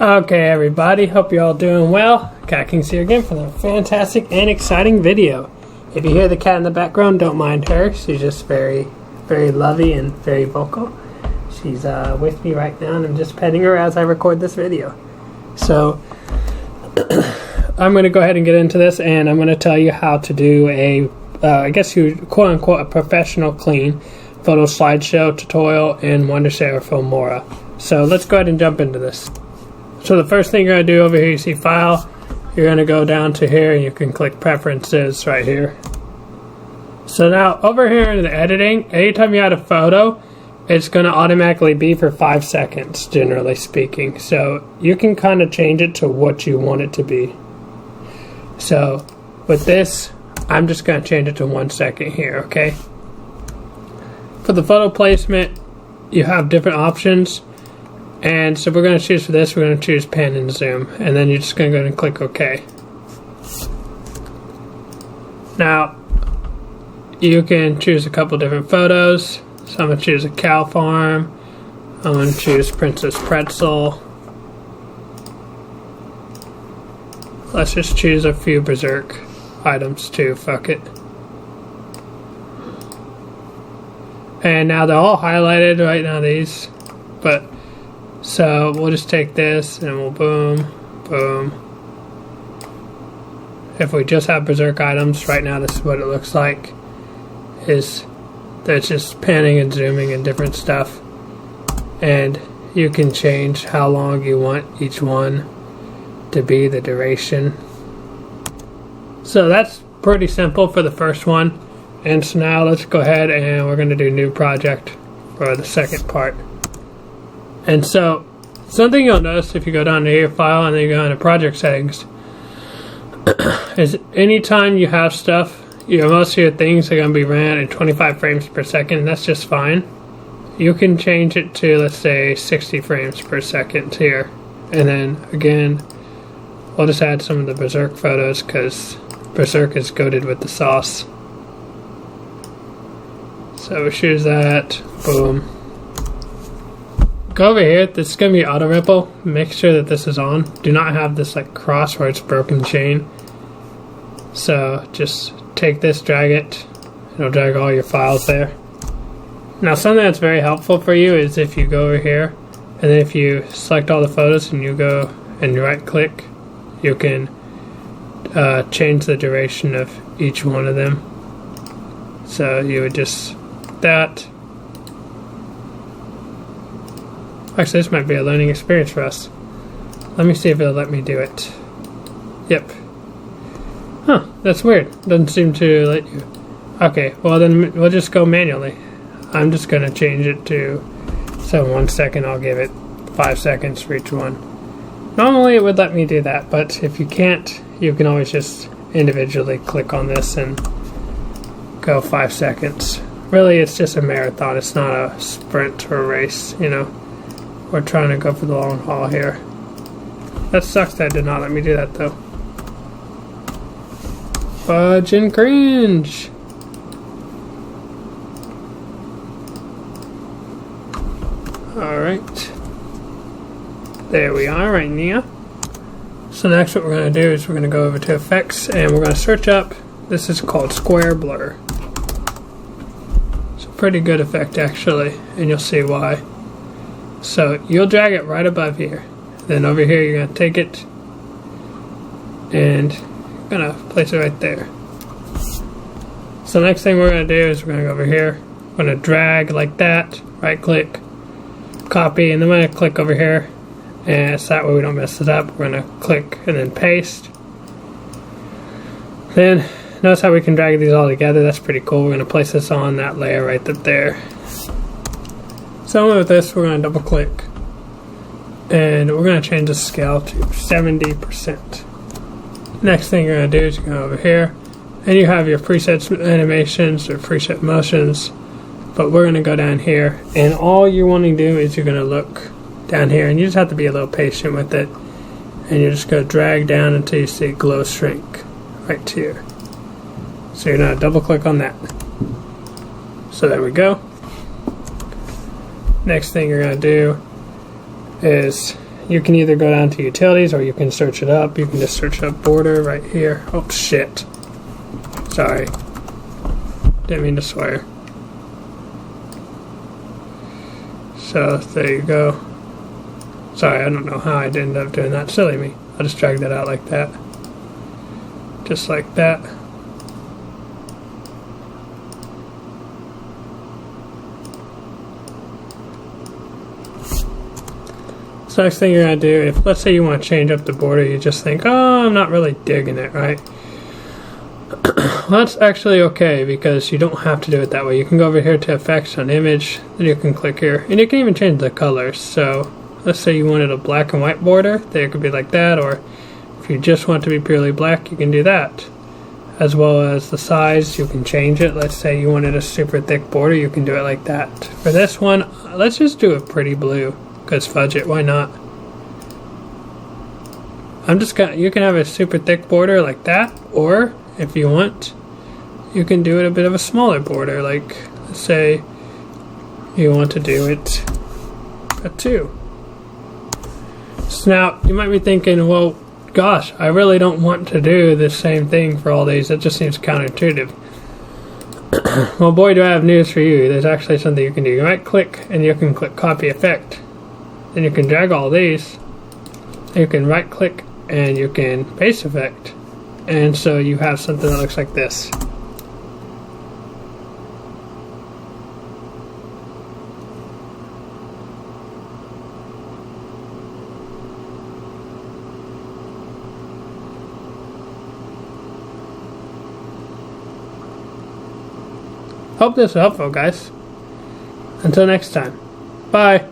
Okay, everybody, hope you're all doing well. Cat King's here again for a fantastic and exciting video. If you hear the cat in the background, don't mind her. She's just very, very lovey and very vocal. She's with me right now, and I'm just petting her as I record this video. So, I'm going to go ahead and get into this, and I'm going to tell you how to do a, I guess you quote-unquote, a professional clean photo slideshow tutorial in Wondershare or Filmora. So, let's go ahead and jump into this. So the first thing you're going to do over here, you see File, you're going to go down to here and you can click Preferences right here. So now over here in the editing, anytime you add a photo, it's going to automatically be for 5 seconds, generally speaking. So you can kind of change it to what you want it to be. So with this, I'm just going to change it to 1 second here, okay? For the photo placement, you have different options. And so we're going to choose for this, we're going to choose pan and zoom, and then you're just going to go ahead and click OK. Now, you can choose a couple different photos. So I'm going to choose a cow farm. I'm going to choose Princess Pretzel. Let's just choose a few Berserk items too, fuck it. And now they're all highlighted right now, these, but so we'll just take this and we'll boom, boom. If we just have Berserk items, right now this is what it looks like. There's just panning and zooming and different stuff. And you can change how long you want each one to be, the duration. So that's pretty simple for the first one. And so now let's go ahead and we're going to do new project for the second part. And so, something you'll notice if you go down to your file and then you go into project settings is anytime you have stuff, most of your things are going to be ran at 25 frames per second, and that's just fine. You can change it to, let's say, 60 frames per second here. And then, again, we'll just add some of the Berserk photos because Berserk is goated with the sauce. So we choose that, boom. Go over here, this is going to be auto ripple. Make sure that this is on. Do not have this like cross where it's broken chain. So just take this, drag it. It'll drag all your files there. Now something that's very helpful for you is if you go over here and then if you select all the photos and you go and you right click, you can change the duration of each one of them. So you would just that. Actually, this might be a learning experience for us. Let me see if it'll let me do it. Yep. Huh, that's weird. Doesn't seem to let you. Okay, well then we'll just go manually. I'm just going to change it to, so 1 second, I'll give it 5 seconds for each one. Normally it would let me do that, but if you can't, you can always just individually click on this and go 5 seconds. Really, it's just a marathon. It's not a sprint or a race, you know. We're trying to go for the long haul here. That sucks that did not let me do that though. Fudge and cringe. Alright. There we are right now. So next what we're going to do is we're going to go over to effects and we're going to search up, this is called square blur. It's a pretty good effect actually, and you'll see why. So you'll drag it right above here. Then over here you're going to take it and you're going to place it right there. So next thing we're going to do is we're going to go over here. We're going to drag like that, right click, copy, and then we're going to click over here. And so that way we don't mess it up. We're going to click and then paste. Then notice how we can drag these all together. That's pretty cool. We're going to place this on that layer right up there. So with this, we're going to double click and we're going to change the scale to 70%. Next thing you're going to do is you go over here and you have your presets animations or preset motions, but we're going to go down here and all you're wanting to do is you're going to look down here and you just have to be a little patient with it and you're just going to drag down until you see glow shrink right here. So you're going to double click on that. So there we go. Next thing you're going to do is you can either go down to utilities or you can search it up. You can just search up border right here. Oh shit. Sorry. Didn't mean to swear. So there you go. Sorry, I don't know how I ended up doing that. Silly me. I'll just drag that out like that. Just like that. So next thing you're going to do, if let's say you want to change up the border, you just think, oh, I'm not really digging it, right? Well, that's actually okay because you don't have to do it that way. You can go over here to effects on image, then you can click here, and you can even change the colors. So let's say you wanted a black and white border, then it could be like that, or if you just want to be purely black, you can do that. As well as the size, you can change it. Let's say you wanted a super thick border, you can do it like that. For this one, let's just do a pretty blue, because fudge it, why not? You can have a super thick border like that, or if you want, you can do it a bit of a smaller border, like let's say you want to do it a 2. So now you might be thinking, well, gosh, I really don't want to do the same thing for all these. It just seems counterintuitive. Well, boy, do I have news for you. There's actually something you can do. You might click and you can click copy effect. Then you can drag all these. You can right click and you can paste effect. And so you have something that looks like this. Hope this is helpful, guys. Until next time. Bye.